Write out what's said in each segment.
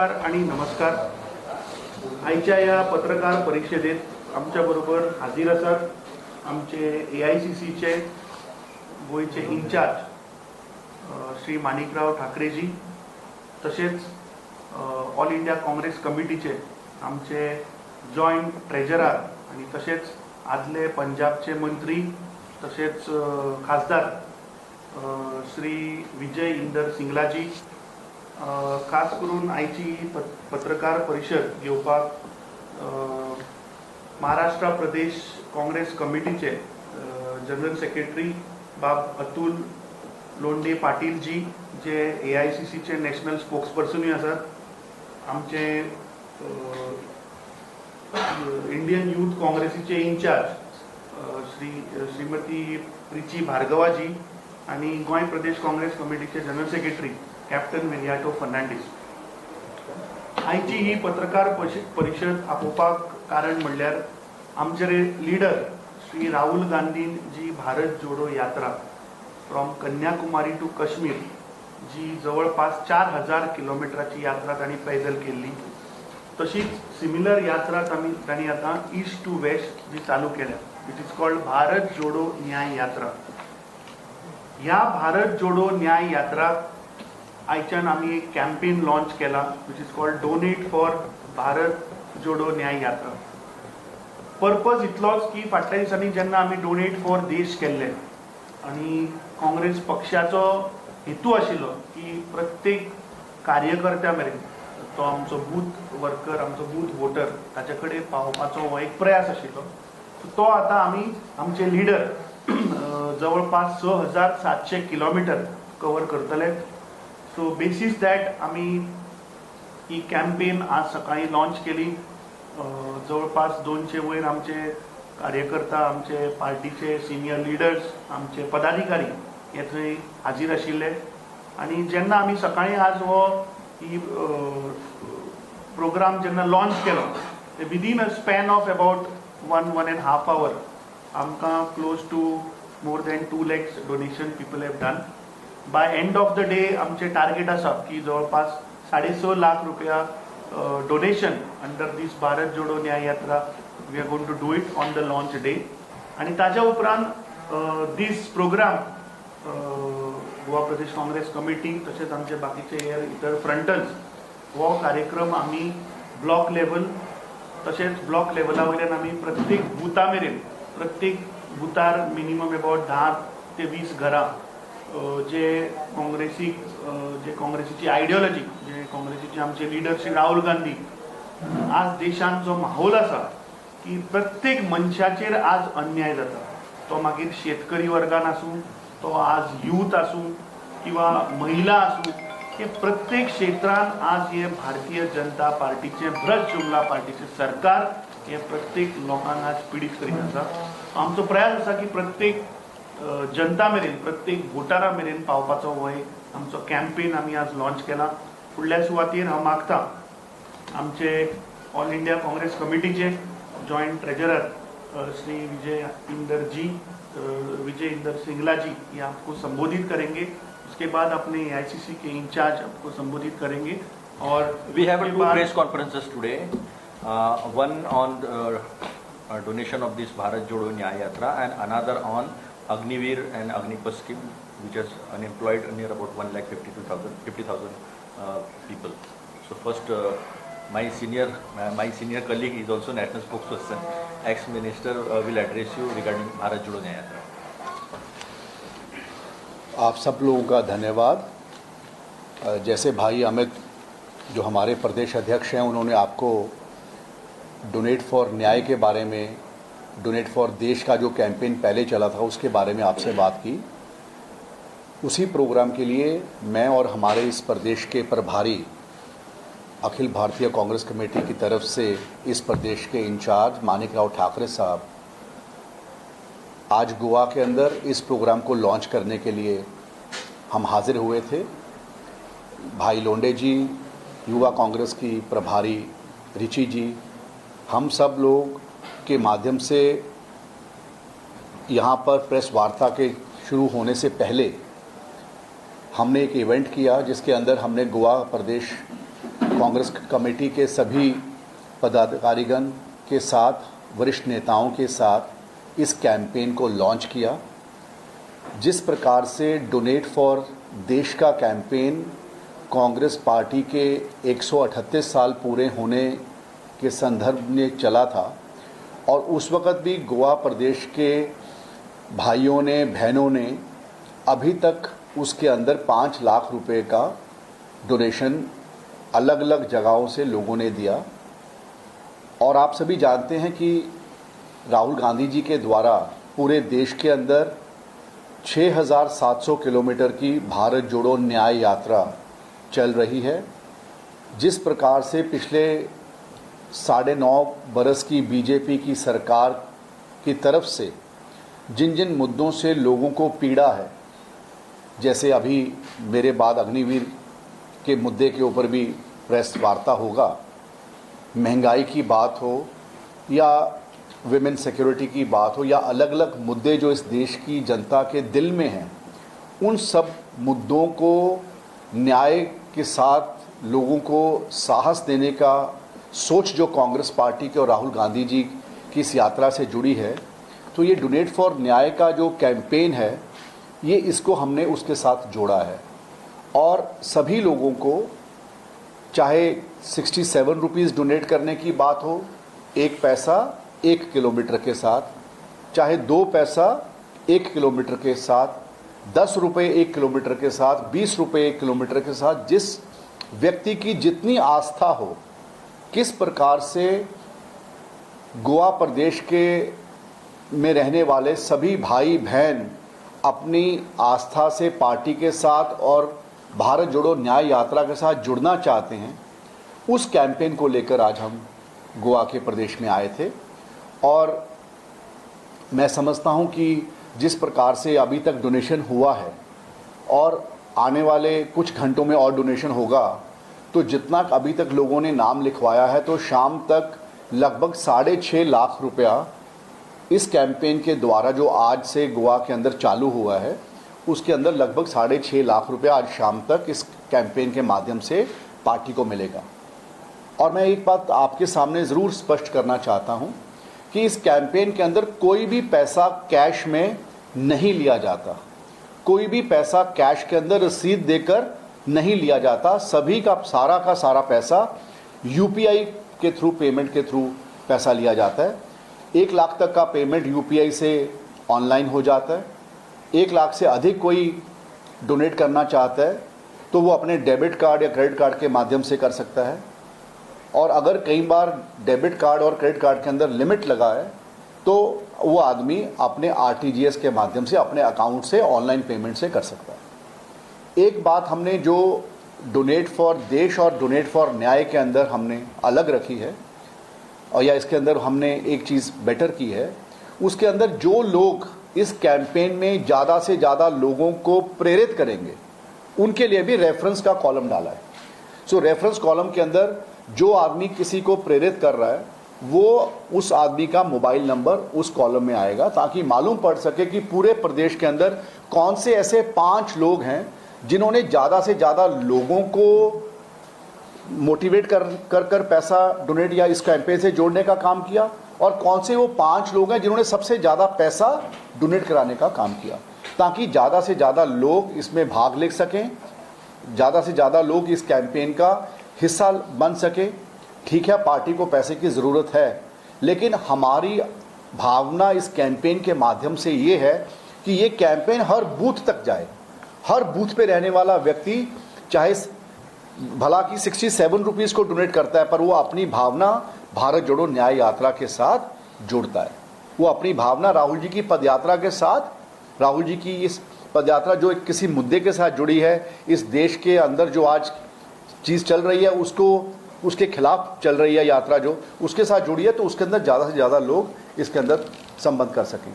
नमस्कार आणि नमस्कार. आयच्या या पत्रकार परिषदेत आमच्या बरोबर हाजीर आसात आमचे AICCचे गोयचे इन्चार्ज श्री माणिकराव ठाकरेजी, तसेच ऑल इंडिया काँग्रेस कमिटीचे आमचे जॉईंट ट्रेजरर आणि तसेच आदले पंजाबचे मंत्री तसेच खासदार श्री विजय इंदर सिंगलाजी. खास करून आयची पत्रकार परिषद घेवपाक महाराष्ट्र प्रदेश काँग्रेस कमिटीचे जनरल सेक्रेटरी बाब अतुल लोंढे पाटील जी, जे AICCचे नॅशनल स्पोक्सपर्सनूय आसात. आमचे इंडियन यूथ काँग्रेसीचे इन्चार्ज श्रीमती प्रिची भार्गवाजी आणि गोंय प्रदेश काँग्रेस कमिटीचे जनरल सेक्रेटरी कॅप्टन विनियाटो फर्नांडीस. आयची ही पत्रकार परिषद आपोवपाक कारण म्हणल्यार आमचे लीडर श्री राहुल गांधीन जी भारत जोडो यात्रा फ्रॉम कन्याकुमारी टू काश्मीर, जी जवळपास 4000 किलोमिटराची यात्रा तांणी पैदल केल्ली, तशीच सिमिलर यात्रा तांणी आता ईस्ट टू वेस्ट जी चालू केल्या, it is called Bharat Jodo Nyay यात्रा. ह्या भारत जोडो न्याय यात्रा आयच्यान आमी एक कॅम्पेन लॉन्च केला which is called donate for Bharat Jodo Nyay Yatra. Purpose इतलोच की फाटल्या दिसांनी जेन्ना आमी डोनेट फॉर देश केल्ले आणि काँग्रेस पक्षाचो हेतू आशिल्लो की प्रत्येक कार्यकर्त्या मेरेन, तो आमचो बूथ वर्कर, आमचो बूथ वोटर, ताचे कडेन पावोवपाचो हो एक प्रयास आशिल्लो. तो आता आमी आमचे लीडर जवळपास 6700 किलोमीटर कवर करतले. सो बेसिस दॅट आमी ही कॅम्पेन आज सकाळी लॉन्च केली. जवळपास 200 वयर आमचे कार्यकर्ता, आमचे पार्टीचे सिनियर लिडर्स, आमचे पदाधिकारी हे थंय हाजीर आशिल्ले. आणि जेन्ना आमी सकाळी आज हो ही प्रोग्राम जेन्ना लॉन्च केलो, within a span of about 1.5 hour आमकां close to more than 2 lakhs donation people have done. By end of the day आमचे टार्गेट आसा की जवळपास 6.5 लाख रुपया donation under this Bharat Jodo Nyay Yatra. We are going to do it on the launch day. आणि ताज्या उपरांत this program Goa Pradesh Congress committee तसेच आमचे बाकीचे इतर फ्रंटल्स हो कार्यक्रम आमी ब्लॉक लेवल तसेच ब्लॉक लेवला वयल्यान आमी प्रत्येक बुथा मेरेन, प्रत्येक बुथार मिनिमम अबाउट 10 ते 20 घरां जे काँग्रेसीची आयडियोलॉजी, जे काँग्रेसीचे आमचे लीडर श्री राहुल गांधी, आज देशान जो माहोल आसा की प्रत्येक मनशाचेर आज अन्याय जाता, तो मागीर शेतकरी वर्गान आसूं, तो आज यूथ आसूं किंवा महिला आसूं, हे प्रत्येक क्षेत्रान आज हे भारतीय जनता पार्टीचे भ्रष्ट जुमला पार्टीचे सरकार हे प्रत्येक लोकांक आज पीडित करीत आसा. आमचो प्रयास आसा की प्रत्येक जनता मेरेन, प्रत्येक वोटरा मेरेन पावपाचो हो एक आमचो कॅम्पेन आमी आज लॉन्च केला. फुडल्या सुवातेर हांव मागता आमचे ऑल इंडिया काँग्रेस कमिटीचे जॉईंट ट्रेजरर श्री विजय इंदर सिंगला जी, ये आपको संबोधित करेंगे. उसके बाद अपने AICC के इंचार्ज आपको संबोधित करेंगे. और we have 2 press conferences today, one on donation of this Bharat Jodo Nyaya Yatra and another on Agniveer and Agnipath scheme, which has unemployed near about 1,50,000 people. So first, my senior colleague is also national spokesperson, ex-minister, will address you regarding Bharat Jodo Nyaya Yatra. आप सब लोगों का धन्यवाद. जैसे भाई अमित जो हमारे प्रदेश अध्यक्ष हैं, उन्होंने आपको डोनेट फॉर न्याय के बारे में, डोनेट फॉर देश का जो कैंपेन पहले चला था उसके बारे में आपसे बात की. उसी प्रोग्राम के लिए मैं और हमारे इस प्रदेश के प्रभारी अखिल भारतीय कांग्रेस कमेटी की तरफ से इस प्रदेश के इंचार्ज माणिकराव ठाकरे साहब आज गोवा के अंदर इस प्रोग्राम को लॉन्च करने के लिए हम हाजिर हुए थे. भाई लोंढे जी, युवा कांग्रेस की प्रभारी रिची जी, हम सब लोग के माध्यम से यहाँ पर प्रेस वार्ता के शुरू होने से पहले हमने एक इवेंट किया जिसके अंदर हमने गोवा प्रदेश कांग्रेस कमेटी के सभी पदाधिकारीगण के साथ, वरिष्ठ नेताओं के साथ इस कैंपेन को लॉन्च किया। जिस प्रकार से डोनेट फॉर देश का कैंपेन कांग्रेस पार्टी के 138 साल पूरे होने के संदर्भ में चला था, और उस वक़्त भी गोवा प्रदेश के भाइयों ने, बहनों ने अभी तक उसके अंदर 5 लाख रुपए का डोनेशन अलग अलग जगहों से लोगों ने दिया। और आप सभी जानते हैं कि राहुल गांधी जी के द्वारा पूरे देश के अंदर 6,700 किलोमीटर की भारत जोड़ो न्याय यात्रा चल रही है। जिस प्रकार से पिछले 9.5 बरस की बीजेपी की सरकार की तरफ से जिन जिन मुद्दों से लोगों को पीड़ा है, जैसे अभी मेरे बाद अग्निवीर के मुद्दे के ऊपर भी प्रेस वार्ता होगा, महंगाई की बात हो या विमेन सिक्योरिटी की बात हो या अलग अलग मुद्दे जो इस देश की जनता के दिल में हैं, उन सब मुद्दों को न्याय के साथ लोगों को साहस देने का सोच जो कांग्रेस पार्टी के और राहुल गांधी जी की इस यात्रा से जुड़ी है, तो ये डोनेट फॉर न्याय का जो कैंपेन है, ये इसको हमने उसके साथ जोड़ा है। और सभी लोगों को, चाहे 67 रुपीज़ डोनेट करने की बात हो 1 पैसा 1 किलोमीटर के साथ, चाहे 2 पैसा 1 किलोमीटर के साथ, 10 रुपये 1 किलोमीटर के साथ, 20 रुपये 1 किलोमीटर के साथ, जिस व्यक्ति की जितनी आस्था हो, किस प्रकार से गोवा प्रदेश के में रहने वाले सभी भाई बहन अपनी आस्था से पार्टी के साथ और भारत जोड़ो न्याय यात्रा के साथ जुड़ना चाहते हैं, उस कैंपेन को लेकर आज हम गोवा के प्रदेश में आए थे। और मैं समझता हूं कि जिस प्रकार से अभी तक डोनेशन हुआ है और आने वाले कुछ घंटों में और डोनेशन होगा, तो जितना अभी तक लोगों ने नाम लिखवाया है, तो शाम तक लगभग 6.5 लाख रुपया इस कैंपेन के द्वारा जो आज से गोवा के अंदर चालू हुआ है, उसके अंदर लगभग 6.5 लाख रुपया आज शाम तक इस कैंपेन के माध्यम से पार्टी को मिलेगा। और मैं एक बात आपके सामने ज़रूर स्पष्ट करना चाहता हूं कि इस कैंपेन के अंदर कोई भी पैसा कैश में नहीं लिया जाता, कोई भी पैसा कैश के अंदर रसीद देकर नहीं लिया जाता। सभी का सारा पैसा यूपीआई के थ्रू, पेमेंट के थ्रू पैसा लिया जाता है। 1 लाख तक का पेमेंट यूपीआई से ऑनलाइन हो जाता है। 1 लाख से अधिक कोई डोनेट करना चाहता है तो वो अपने डेबिट कार्ड या क्रेडिट कार्ड के माध्यम से कर सकता है। और अगर कई बार डेबिट कार्ड और क्रेडिट कार्ड के अंदर लिमिट लगा है तो वो आदमी अपने आरटीजीएस के माध्यम से अपने अकाउंट से ऑनलाइन पेमेंट से कर सकता है। एक बात हमने जो डोनेट फॉर देश और डोनेट फॉर न्याय के अंदर हमने अलग रखी है, और या इसके अंदर हमने एक चीज़ बेटर की है, उसके अंदर जो लोग इस कैंपेन में ज़्यादा से ज़्यादा लोगों को प्रेरित करेंगे, उनके लिए भी रेफरेंस का कॉलम डाला है। सो रेफरेंस कॉलम के अंदर जो आदमी किसी को प्रेरित कर रहा है, वो उस आदमी का मोबाइल नंबर उस कॉलम में आएगा, ताकि मालूम पड़ सके कि पूरे प्रदेश के अंदर कौन से ऐसे 5 लोग हैं जिन्होंने ज़्यादा से ज़्यादा लोगों को मोटिवेट कर पैसा डोनेट या इस कैंपेन से जोड़ने का काम किया, और कौन से वो 5 लोग हैं जिन्होंने सबसे ज़्यादा पैसा डोनेट कराने का काम किया, ताकि ज़्यादा से ज़्यादा लोग इसमें भाग ले सकें, ज़्यादा से ज़्यादा लोग इस कैंपेन का हिस्सा बन सके। ठीक है, पार्टी को पैसे की ज़रूरत है, लेकिन हमारी भावना इस कैंपेन के माध्यम से ये है कि ये कैंपेन हर बूथ तक जाए। हर बूथ पे रहने वाला व्यक्ति चाहे भला कि 67 रुपीज़ को डोनेट करता है, पर वो अपनी भावना भारत जोड़ो न्याय यात्रा के साथ जुड़ता है। वो अपनी भावना राहुल जी की पदयात्रा के साथ, राहुल जी की इस पदयात्रा जो किसी मुद्दे के साथ जुड़ी है, इस देश के अंदर जो आज चीज़ चल रही है उसके खिलाफ चल रही है यात्रा, जो उसके साथ जुड़ी है, तो उसके अंदर ज़्यादा से ज़्यादा लोग इसके अंदर संबंध कर सकें।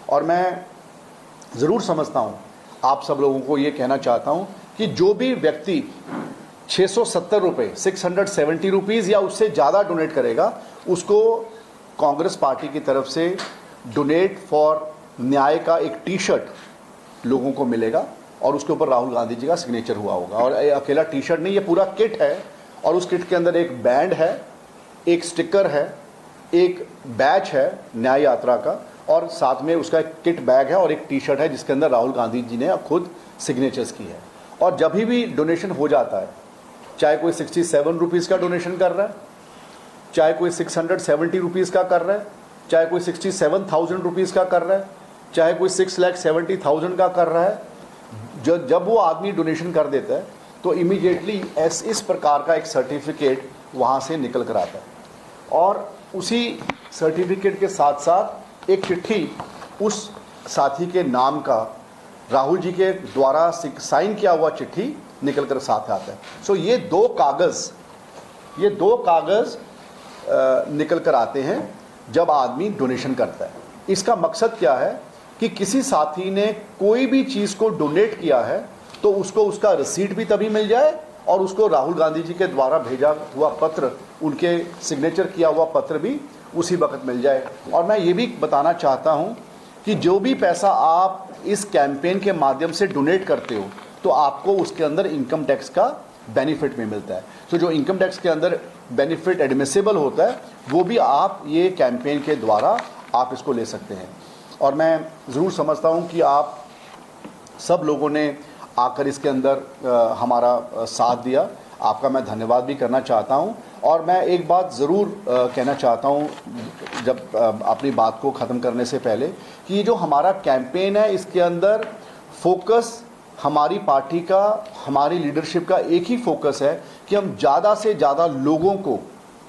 और मैं ज़रूर समझता हूँ, आप सब लोगों को ये कहना चाहता हूँ कि जो भी व्यक्ति 670 रुपये 670 रुपीज़ या उससे ज़्यादा डोनेट करेगा, उसको कांग्रेस पार्टी की तरफ से डोनेट फॉर न्याय का एक टी-शर्ट लोगों को मिलेगा, और उसके ऊपर राहुल गांधी जी का सिग्नेचर हुआ होगा। और ये अकेला टी-शर्ट नहीं, ये पूरा किट है, और उस किट के अंदर एक बैंड है, एक स्टिकर है, एक बैच है न्याय यात्रा का, और साथ में उसका एक किट बैग है और एक टी शर्ट है जिसके अंदर राहुल गांधी जी ने खुद सिग्नेचर्स की है। और जब भी डोनेशन हो जाता है, चाहे कोई 67 रुपीज़ का डोनेशन कर रहा है, चाहे कोई 670 रुपीज़ का कर रहा है, चाहे कोई 67,000 रुपीज़ का कर रहा है, चाहे कोई 6,70,000 का कर रहा है, जब वो आदमी डोनेशन कर देता है तो इमीडिएटली इस प्रकार का एक सर्टिफिकेट वहाँ से निकल कर आता है। और उसी सर्टिफिकेट के साथ साथ एक चिट्ठी उस साथी के नाम का, राहुल जी के द्वारा साइन किया हुआ चिट्ठी निकल कर साथ आता है। सो ये दो कागज़ निकल कर आते हैं जब आदमी डोनेशन करता है। इसका मकसद क्या है कि किसी साथी ने कोई भी चीज़ को डोनेट किया है तो उसको उसका रिसीट भी तभी मिल जाए और उसको राहुल गांधी जी के द्वारा भेजा हुआ पत्र, उनके सिग्नेचर किया हुआ पत्र भी उसी वक्त मिल जाए। और मैं ये भी बताना चाहता हूँ कि जो भी पैसा आप इस कैंपेन के माध्यम से डोनेट करते हो तो आपको उसके अंदर इनकम टैक्स का बेनिफिट भी मिलता है। तो जो इनकम टैक्स के अंदर बेनिफिट एडमिसिबल होता है वो भी आप ये कैंपेन के द्वारा आप इसको ले सकते हैं। और मैं ज़रूर समझता हूँ कि आप सब लोगों ने आकर इसके अंदर हमारा साथ दिया, आपका मैं धन्यवाद भी करना चाहता हूँ। और मैं एक बात ज़रूर कहना चाहता हूँ जब अपनी बात को ख़त्म करने से पहले, कि ये जो हमारा कैंपेन है इसके अंदर फोकस हमारी पार्टी का, हमारी लीडरशिप का एक ही फोकस है कि हम ज़्यादा से ज़्यादा लोगों को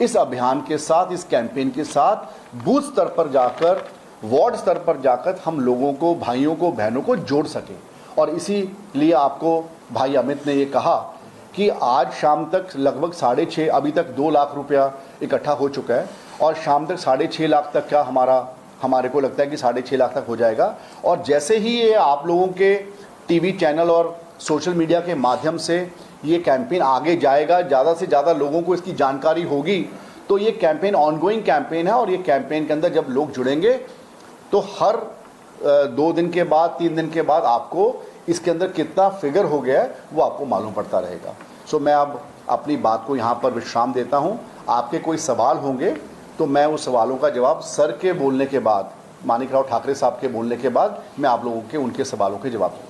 इस अभियान के साथ, इस कैंपेन के साथ बूथ स्तर पर जाकर, वार्ड स्तर पर जाकर हम लोगों को, भाइयों को, बहनों को जोड़ सकें। और इसीलिए आपको भाई अमित ने ये कहा कि आज शाम तक लगभग 6.5, अभी तक 2 लाख रुपया इकट्ठा हो चुका है और शाम तक 6.5 लाख तक का हमारे को लगता है कि 6.5 लाख तक हो जाएगा। और जैसे ही ये आप लोगों के टीवी चैनल और सोशल मीडिया के माध्यम से ये कैंपेन आगे जाएगा, ज़्यादा से ज़्यादा लोगों को इसकी जानकारी होगी, तो ये कैंपेन ऑनगोइंग कैंपेन है। और ये कैंपेन के अंदर जब लोग जुड़ेंगे तो हर 2 दिन के बाद, 3 दिन के बाद आपको इसके अंदर कितना फिगर हो गया है वो आपको मालूम पड़ता रहेगा। सो मैं अब अपनी बात को यहाँ पर विश्राम देता हूँ। आपके कोई सवाल होंगे तो मैं उस सवालों का जवाब सर के बोलने के बाद, मानिकराव ठाकरे साहब के बोलने के बाद मैं आप लोगों के उनके सवालों के जवाब दूँगा।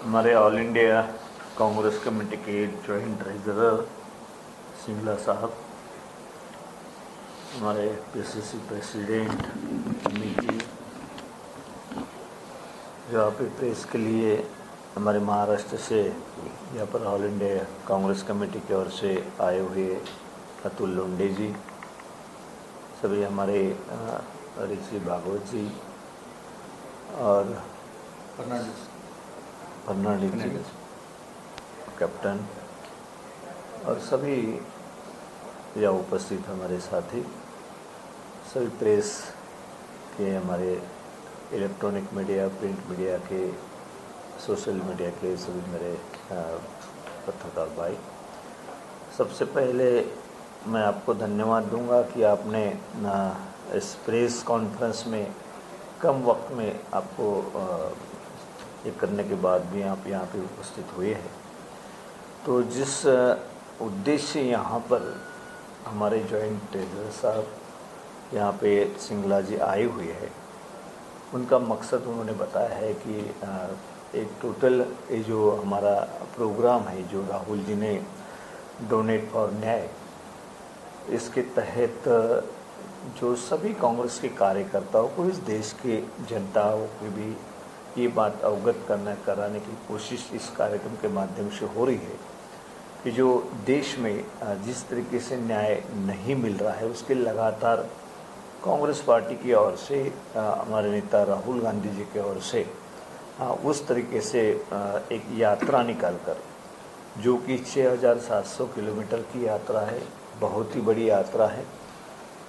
हमारे ऑल इंडिया कांग्रेस कमेटी के जॉइंट ट्रेजरर सिंगला साहब, हमारे पीसीसी प्रेसिडेंट अमित जी, जो आप प्रेस के लिए हमारे महाराष्ट्र से यहाँ पर ऑल इंडिया कांग्रेस कमेटी की ओर से आए हुए अतुल लोंडे जी, सभी हमारे ऋषि भागवत जी और फर्नांडिस जी, कैप्टन और सभी यहाँ उपस्थित हमारे साथी, सभी प्रेस के, हमारे इलेक्ट्रॉनिक मीडिया, प्रिंट मीडिया के, सोशल मीडिया के सभी मेरे पत्रकार भाई, सबसे पहले मैं आपको धन्यवाद दूंगा कि आपने इस प्रेस कॉन्फ्रेंस में कम वक्त में आपको ये करने के बाद भी आप यहाँ पे उपस्थित हुए हैं। तो जिस उद्देश्य यहाँ पर हमारे जॉइंट ट्रेजरर साहब यहाँ पे सिंगला जी आए हुए हैं, उनका मकसद उन्होंने बताया है कि एक टोटल ये जो हमारा प्रोग्राम है, जो राहुल जी ने डोनेट फॉर न्याय, इसके तहत जो सभी कांग्रेस के कार्यकर्ताओं को, इस देश के जनताओं को भी ये बात अवगत कराने की कोशिश इस कार्यक्रम के माध्यम से हो रही है कि जो देश में जिस तरीके से न्याय नहीं मिल रहा है, उसके लगातार कांग्रेस पार्टी की ओर से, हमारे नेता राहुल गांधी जी की ओर से उस तरीके से एक यात्रा निकालकर, जो कि 6,700 किलोमीटर की यात्रा है, बहुत ही बड़ी यात्रा है।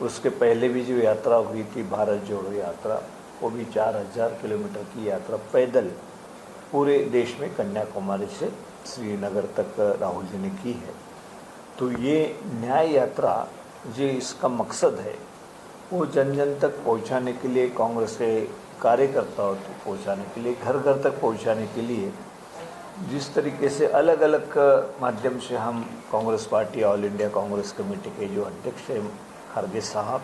उसके पहले भी जो यात्रा हुई थी, भारत जोड़ो यात्रा, वो भी 4,000 किलोमीटर की यात्रा पैदल पूरे देश में कन्याकुमारी से श्रीनगर तक राहुल जी ने की है। तो ये न्याय यात्रा जो इसका मकसद है वो जन जन तक पहुंचाने के लिए, कांग्रेस के कार्यकर्ताओं तक पहुंचाने के लिए, घर घर तक पहुंचाने के लिए जिस तरीके से अलग अलग माध्यम से हम Congress party all India Congress committee के जो अध्यक्ष हैं खड़गे साहब,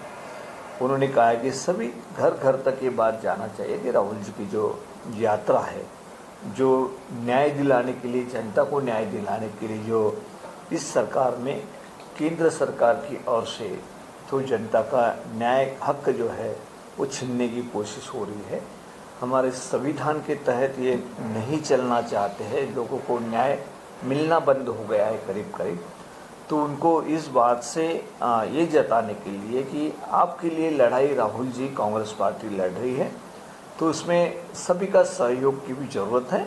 उन्होंने कहा कि सभी घर घर तक ये बात जाना चाहिए कि राहुल जी की जो यात्रा है, जो न्याय दिलाने के लिए, जनता को न्याय दिलाने के लिए जो इस सरकार में केंद्र सरकार की ओर से तो जनता का न्याय हक जो है वो छीनने की कोशिश हो रही है। हमारे संविधान के तहत ये नहीं चलना चाहते हैं, लोगों को न्याय मिलना बंद हो गया है करीब करीब। तो उनको इस बात से ये जताने के लिए कि आपके लिए लड़ाई राहुल जी कांग्रेस पार्टी लड़ रही है, तो उसमें सभी का सहयोग की भी ज़रूरत है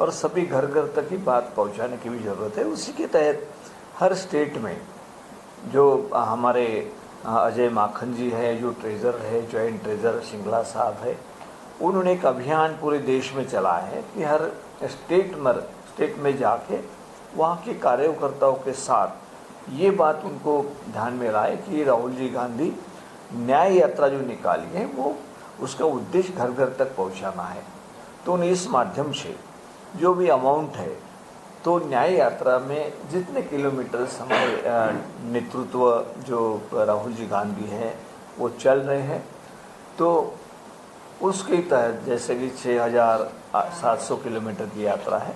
और सभी घर घर तक की बात पहुंचाने की भी ज़रूरत है। उसी के तहत हर स्टेट में जो हमारे अजय माखन जी है, जो ट्रेजर है, जॉइंट ट्रेजर सिंगला साहब है, उन्होंने एक अभियान पूरे देश में चलाया है कि हर स्टेट में जाके वहाँ के कार्यकर्ताओं के साथ ये बात उनको ध्यान में लाए कि राहुल जी गांधी न्याय यात्रा जो निकाली है वो उसका उद्देश्य घर घर तक पहुँचाना है। तो उन्हें इस माध्यम से जो भी अमाउंट है, तो न्याय यात्रा में जितने किलोमीटर हमारे नेतृत्व जो राहुल जी गांधी है वो चल रहे हैं, तो उसके तहत जैसे कि 6,700 किलोमीटर की यात्रा है,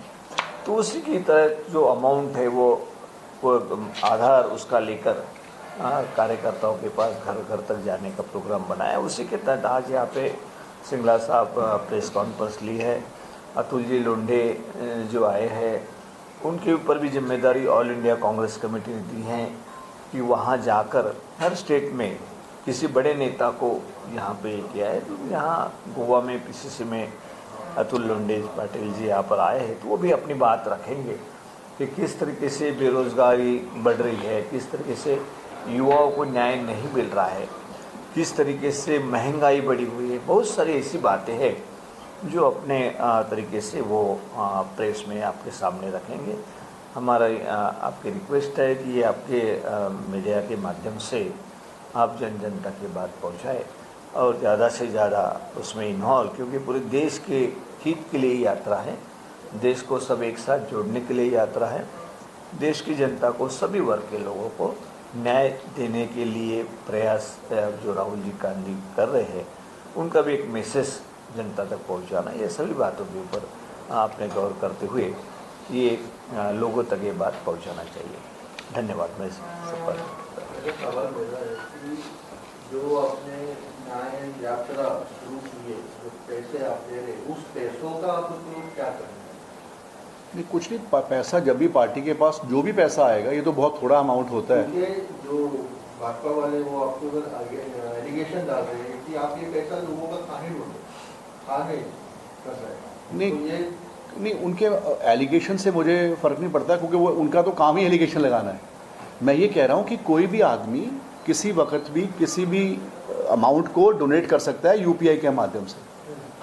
तो उसी के तहत जो अमाउंट है वो आधार उसका लेकर कार्यकर्ताओं के पास घर घर तक जाने का प्रोग्राम बनाया। उसी के तहत आज यहाँ पे सिंगला साहब प्रेस कॉन्फ्रेंस ली है, अतुल जी लोंढे जो आए हैं उनके ऊपर भी जिम्मेदारी ऑल इंडिया कांग्रेस कमेटी ने दी है कि वहाँ जाकर हर स्टेट में किसी बड़े नेता को यहाँ पे किया है। तो यहाँ गोवा में पीसीसी में अतुल लोंढे पाटिल जी यहाँ पर आए हैं, तो वो भी अपनी बात रखेंगे कि किस तरीके से बेरोज़गारी बढ़ रही है, किस तरीके से युवाओं को न्याय नहीं मिल रहा है, किस तरीके से महंगाई बढ़ी हुई है। बहुत सारी ऐसी बातें हैं जो अपने तरीके से वो प्रेस में आपके सामने रखेंगे। हमारा आपकी रिक्वेस्ट है कि ये आपके मीडिया के माध्यम से आप जन जन तक ये बात पहुंचाए और ज़्यादा से ज़्यादा उसमें इन्वॉल्व, क्योंकि पूरे देश के हित के लिए यात्रा है, देश को सब एक साथ जोड़ने के लिए यात्रा है, देश की जनता को, सभी वर्ग के लोगों को न्याय देने के लिए प्रयास जो राहुल जी गांधी कर रहे हैं, उनका भी एक मैसेज जनता तक पहुंचाना, ये सभी बातों के ऊपर आपने गौर करते हुए ये लोगों तक ये बात पहुंचाना चाहिए। धन्यवाद। मैं सब पर सवाल मेरा है कि जो आपने न्याय यात्रा शुरू की है, जो पैसे आप दे रहे, उस पैसों का आप उपयोग क्या करेंगे? नहीं, कुछ नहीं, पैसा जब भी पार्टी के पास जो भी पैसा आएगा, ये तो बहुत थोड़ा अमाउंट होता है। ये जो भाजपा वाले वो आपके ऊपर आगे एलिगेशन डाल रहे हैं कि आप ये पैसा लोगों का खाने कर रहे हैं। नहीं, तो ये नहीं, उनके एलिगेशन से मुझे फ़र्क नहीं पड़ता, क्योंकि वो उनका तो काम ही एलिगेशन लगाना है। मैं ये कह रहा हूँ कि कोई भी आदमी किसी वक्त भी किसी भी अमाउंट को डोनेट कर सकता है यूपीआई के माध्यम से।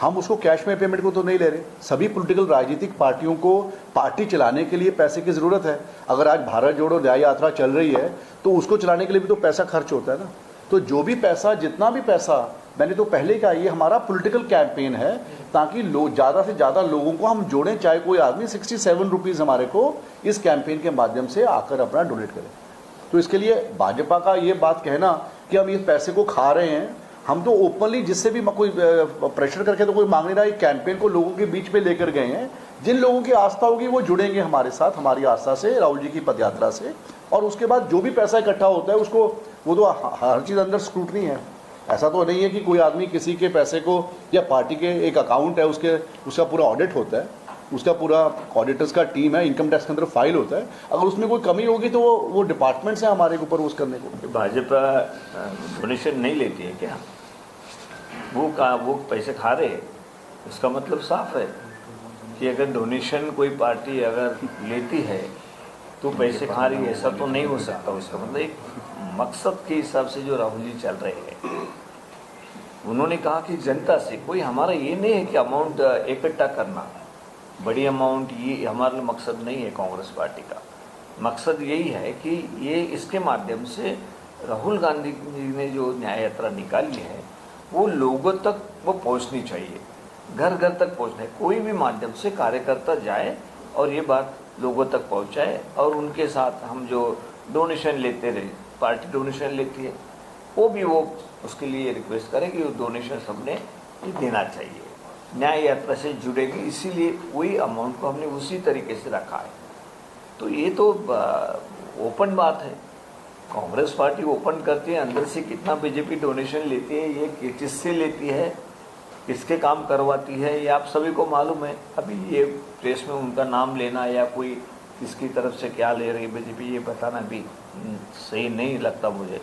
हम उसको कैश में पेमेंट को तो नहीं ले रहे। सभी पॉलिटिकल राजनीतिक पार्टियों को पार्टी चलाने के लिए पैसे की ज़रूरत है। अगर आज भारत जोड़ो न्याय यात्रा चल रही है तो उसको चलाने के लिए भी तो पैसा खर्च होता है ना। तो जो भी पैसा, जितना भी पैसा, मैंने तो पहले कहा, ये हमारा पॉलिटिकल कैंपेन है ताकि लोग ज़्यादा से ज़्यादा लोगों को हम जोड़ें। चाहे कोई आदमी 67 रुपीज़ हमारे को इस कैंपेन के माध्यम से आकर अपना डोनेट करें। तो इसके लिए भाजपा का ये बात कहना कि हम इस पैसे को खा रहे हैं, हम तो ओपनली जिससे भी कोई प्रेशर करके तो कोई मांग नहीं रहा, एक कैंपेन को लोगों के बीच में लेकर गए हैं। जिन लोगों की आस्था होगी वो जुड़ेंगे हमारे साथ, हमारी आस्था से, राहुल जी की पदयात्रा से। और उसके बाद जो भी पैसा इकट्ठा होता है उसको, वो तो हर चीज़ अंदर स्क्रूटनी है। ऐसा तो नहीं है कि कोई आदमी किसी के पैसे को, या पार्टी के एक अकाउंट है उसका पूरा ऑडिट होता है, उसका पूरा ऑडिटर्स का टीम है, इनकम टैक्स के अंदर फाइल होता है। अगर उसमें कोई कमी होगी तो वो डिपार्टमेंट्स हैं हमारे ऊपर उस करने को। भाजपा डोनेशन नहीं लेती है क्या? वो पैसे खा रहे हैं, उसका मतलब साफ है कि अगर डोनेशन कोई पार्टी अगर लेती है तो पैसे खा रही है, ऐसा तो नहीं हो सकता। उसका मतलब एक मकसद के हिसाब से जो राहुल जी चल रहे हैं, उन्होंने कहा कि जनता से कोई, हमारा ये नहीं है कि अमाउंट इकट्ठा करना, बड़ी अमाउंट, ये हमारा मकसद नहीं है। कांग्रेस पार्टी का मकसद यही है कि ये इसके माध्यम से राहुल गांधी जी ने जो न्याय यात्रा निकाली है वो लोगों तक वो पहुंचनी चाहिए, घर घर तक पहुंचना है। कोई भी माध्यम से कार्यकर्ता जाए और ये बात लोगों तक पहुंचाए। और उनके साथ हम जो डोनेशन लेते रहे, पार्टी डोनेशन लेती है, वो उसके लिए रिक्वेस्ट करें कि वो डोनेशन सबने ये देना चाहिए। न्याय यात्रा से जुड़ेगी, इसीलिए वही अमाउंट को हमने उसी तरीके से रखा है। तो ये तो ओपन बात है, कांग्रेस पार्टी ओपन करती है अंदर से कितना बीजेपी डोनेशन लेती है, ये किससे लेती है, किसके काम करवाती है, ये आप सभी को मालूम है। अभी ये प्रेस में उनका नाम लेना या कोई किसकी तरफ से क्या ले रही है बीजेपी, ये बताना भी सही नहीं लगता मुझे,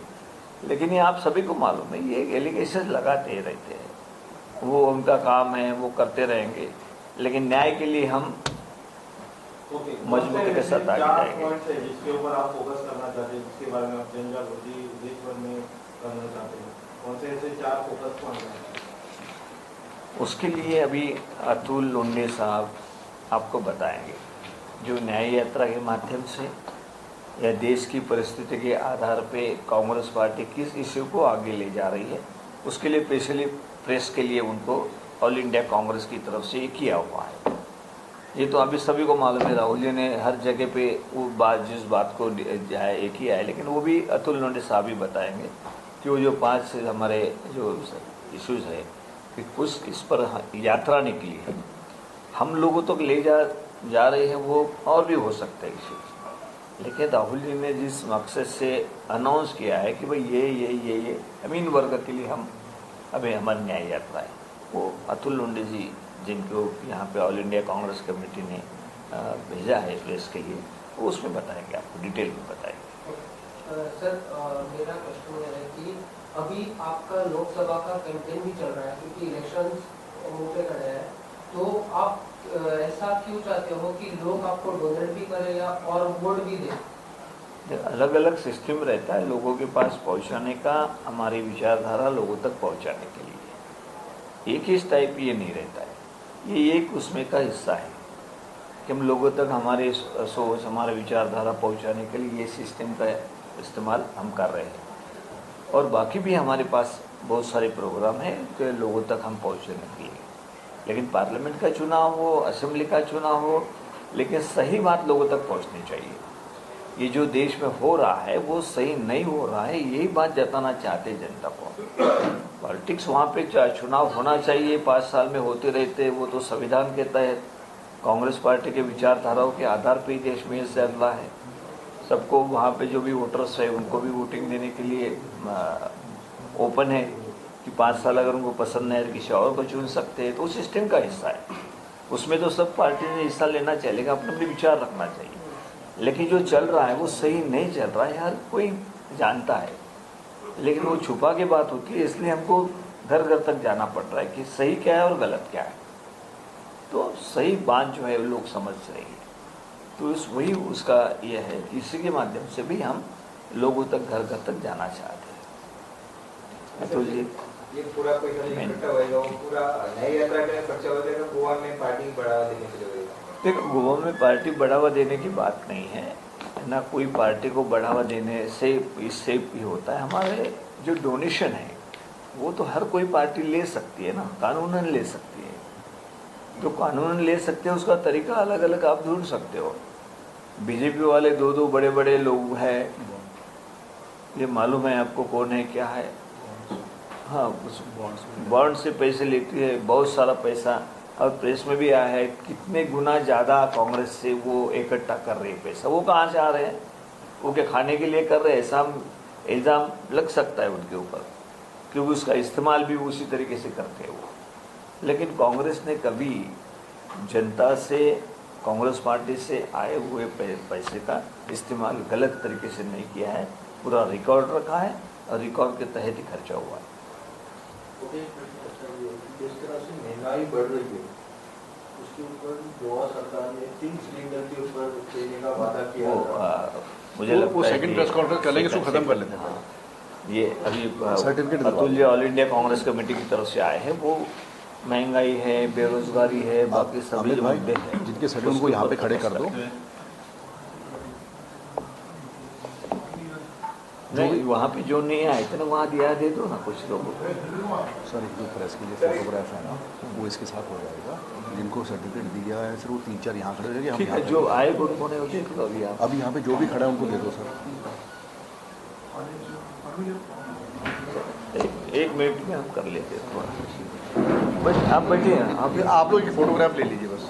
लेकिन ये आप सभी को मालूम है। ये एलिगेशन लगाते रहते हैं, वो उनका काम है, वो करते रहेंगे, लेकिन न्याय के लिए हम मजबूती के साथ आगे जाएंगे। जिसके ऊपर आप फोकस करना चाहते हैं, जिसके बारे में आप जन जागृति देश भर में करना चाहते हैं, कौन से ऐसे 4 फोकस पॉइंट हैं? उसके लिए अभी अतुल लोंढे साहब आपको बताएंगे। जो न्याय यात्रा के माध्यम से या देश की परिस्थिति के आधार पे कांग्रेस पार्टी किस इश्यू को आगे ले जा रही है, उसके लिए स्पेशली प्रेस के लिए उनको ऑल इंडिया कांग्रेस की तरफ से ये किया हुआ है। ये तो अभी सभी को मालूम है, राहुल जी ने हर जगह पे वो बात जिस बात को एक ही है, लेकिन वो भी अतुल लोंढे साहब ही बताएंगे कि वो जो 5 हमारे जो इश्यूज़ है कि कुछ इस पर यात्रा निकली है, हम लोगों तक ले जा रहे हैं, वो और भी हो सकते हैं इश्यूज़। लेकिन राहुल जी ने जिस मकसद से अनाउंस किया है कि भाई ये अमीन वर्ग के लिए हम अभी हमारी न्याय यात्रा है, वो अतुल लोंढे जी जिनको यहाँ पे ऑल इंडिया कांग्रेस कमेटी ने भेजा है प्रेस के लिए, वो उसमें बताएंगे, आपको डिटेल में बताएंगे। सर मेरा क्वेश्चन ये है कि अभी आपका लोकसभा का कैंपेन भी चल रहा है, क्योंकि इलेक्शन मुंह पे खड़े हैं, तो आप ऐसा क्यों चाहते हो कि लोग आपको डोनेट भी करें या और वोट भी दें? अलग अलग सिस्टम रहता है लोगों के पास पहुँचाने का, हमारी विचारधारा लोगों तक पहुँचाने के लिए। एक ही टाइप ये नहीं रहता है, ये एक उसमें का हिस्सा है कि हम लोगों तक हमारे सोच, हमारे विचारधारा पहुंचाने के लिए ये सिस्टम का इस्तेमाल हम कर रहे हैं। और बाकी भी हमारे पास बहुत सारे प्रोग्राम हैं कि लोगों तक हम पहुंचने के लिए। लेकिन पार्लियामेंट का चुनाव हो, असेंबली का चुनाव हो, लेकिन सही बात लोगों तक पहुँचनी चाहिए। ये जो देश में हो रहा है वो सही नहीं हो रहा है, यही बात जताना चाहते हैं जनता को। पॉलिटिक्स वहाँ पे चुनाव होना चाहिए, 5 साल में होते रहते, वो तो संविधान के तहत कांग्रेस पार्टी के विचारधाराओं के आधार पर ही देश में चल रहा है। सबको वहाँ पे जो भी वोटर्स है उनको भी वोटिंग देने के लिए ओपन है कि 5 साल अगर उनको पसंद नहीं है किसी और को चुन सकते हैं, तो उस सिस्टम का हिस्सा है। उसमें तो सब पार्टी ने हिस्सा लेना चाहिए, अपने अपने विचार रखना चाहिए। लेकिन जो चल रहा है वो सही नहीं चल रहा है, हर कोई जानता है, लेकिन वो छुपा के बात होती है, इसलिए हमको घर घर तक जाना पड़ रहा है कि सही क्या है और गलत क्या है। तो सही बात जो है लोग समझ रहे हैं, तो वही उसका ये है कि इसी के माध्यम से भी हम लोगों तक घर घर तक जाना चाहते हैं। तो ये पूरा पैसा इकट्ठा होएगा, वो पूरा न्याय यात्रा के लिए खर्चा हो जाएगा, गोवा में पार्टी बढ़ावा देने के लिए होएगा? देखो, गोवा में पार्टी बढ़ावा देने की बात नहीं है ना, कोई पार्टी को बढ़ावा देने से इससे भी होता है। हमारे जो डोनेशन है वो तो हर कोई पार्टी ले सकती है ना, कानूनन ले सकती है। जो कानूनन ले सकते हैं उसका तरीका अलग अलग आप ढूंढ सकते हो। बीजेपी वाले 2 बड़े बड़े लोग हैं, ये मालूम है आपको कौन है क्या है। हाँ, उस बॉन्ड से पैसे लेती है, बहुत सारा पैसा, और प्रेस में भी आया है कितने गुना ज़्यादा कांग्रेस से वो इकट्ठा कर रही है पैसा। वो कहाँ से आ रहे हैं? वो क्या खाने के लिए कर रहे हैं? ऐसा इल्ज़ाम लग सकता है उनके ऊपर, क्योंकि उसका इस्तेमाल भी उसी तरीके से करते हैं वो। लेकिन कांग्रेस ने कभी जनता से, कांग्रेस पार्टी से आए हुए पैसे का इस्तेमाल गलत तरीके से नहीं किया है। पूरा रिकॉर्ड रखा है और रिकॉर्ड के तहत ही खर्चा हुआ है। जिस तरह से महंगाई बढ़ रही है उसके ऊपर गोवा सरकार ने 3 सिलेंडर के ऊपर देने का वादा किया था। मुझे लगता है सेकंड प्रेस कॉन्फ्रेंस कर लेंगे, इसको खत्म कर लेते हैं। हाँ, ये अभी certificate Atul ji all India Congress committee की तरफ से आए हैं। वो महंगाई है, बेरोजगारी है, बाकी सभी जो मुद्दे हैं जिनके सर्टिफिकेट उनको यहाँ पे खड़े कर दो। नहीं, वहाँ पे जो नहीं आए थे ना वहाँ दिया दे दो ना कुछ लोगों को। सर एक जो प्रेस के लिए फोटोग्राफ है ना वो इसके साथ हो जाएगा। जिनको सर्टिफिकेट दिया है सर वो 3-4 यहाँ खड़े हो जाएंगे। हम ठीक है, यहाँ जो आए उनको नहीं देख लो अभी आप। अभी यहाँ पे जो भी खड़ा है उनको दे दो सर। एक मिनट में हम कर लेते हैं थोड़ा। बस आप बैठे हैं आप लोग की फोटोग्राफ ले लीजिए बस।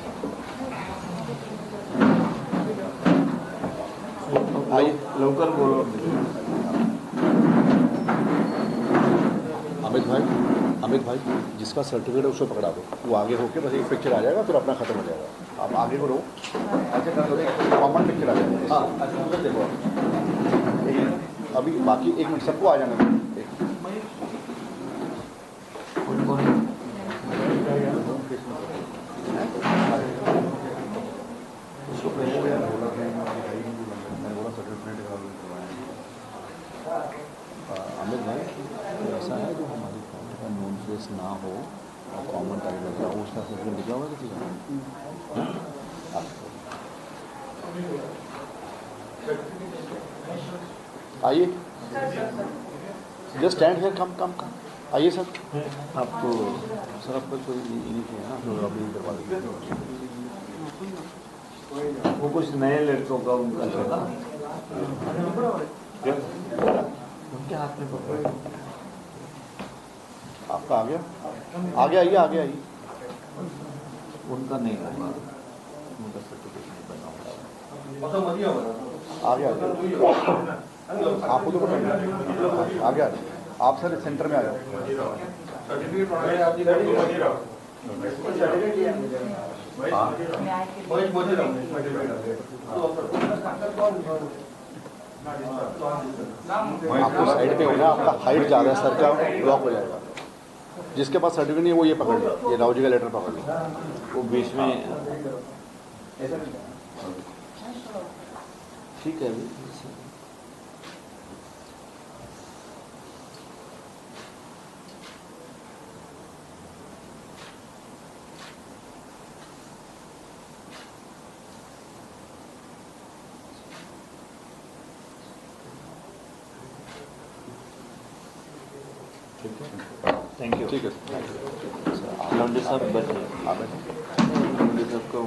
आइए लवकर बोलो। अमित भाई जिसका सर्टिफिकेट है उसको पकड़ा दो। वो आगे होके बस एक पिक्चर आ जाएगा फिर अपना खत्म हो जाएगा। आप आगे को रहो ऐसे कर दो कॉमन पिक्चर आ जाएगा। हाँ अच्छा उधर देखो अभी बाकी 1 मिनट सबको आ जाना दो। अमित भाई ऐसा है जो हमारी फैमिली का नोन फेस ना हो और कॉमन टाइटल का उसका सर्टिफिकेट दिखा हुआ किसी का। आइए जस्ट स्टैंड है कम आइए सर। आपको सर आपका कोई नहीं किया ना तो अभी करवा दीजिए। वो कुछ नए लड़कों का उनका लगा उनके हाथ में पकड़। आपका आ गया आइए उनका नहीं होगा, उनका सर्टिफिकेट नहीं बना होगा। आ गया आपको तो पता आ गया। आप सर सेंटर में आ जाओ। आपको साइड पे होना, आपका हाइट ज़्यादा है सर का ब्लॉक हो जाएगा। जिसके पास सर्टिफिकेट नहीं है वो ये पकड़ लो, ये राव जी का लेटर पकड़ लो। वो बीच में ठीक है। Thank you. ठीक है लौंडे साहब बैठिए। लौंडे साहब को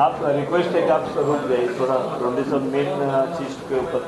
आप रिक्वेस्ट है कि आप रुक जाइए थोड़ा। लौंडे साहब मेन चीज के ऊपर